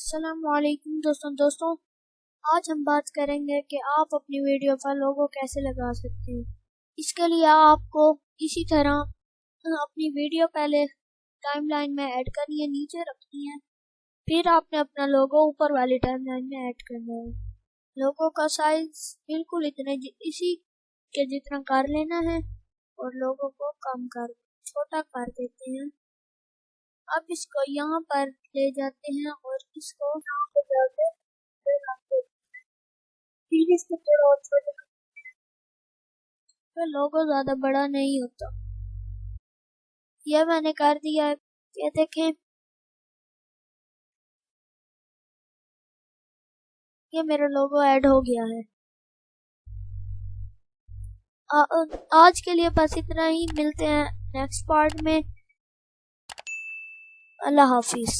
अस्सलामुअलैकुम दोस्तों, आज हम बात करेंगे कि आप अपनी वीडियो पर लोगो कैसे लगा सकते हैं। इसके लिए आपको इसी तरह अपनी वीडियो पहले टाइमलाइन में ऐड करनी है, नीचे रखनी है, फिर आपने अपना लोगो ऊपर वाली टाइमलाइन में ऐड करना है। लोगो का साइज बिल्कुल इसी के जितना कर लेना है और लोगो को छोटा कर देते हैं। अब इसको यहाँ पर ले जाते हैं और इसको यहाँ पे जाके फिर इसको थोड़ा और छोटा तो लोगो ज्यादा बड़ा नहीं होता। यह मैंने कर दिया है। ये देखें, ये मेरा लोगो ऐड हो गया है। आज के लिए बस इतना ही, मिलते हैं नेक्स्ट पार्ट में। अल्लाह हाफिज।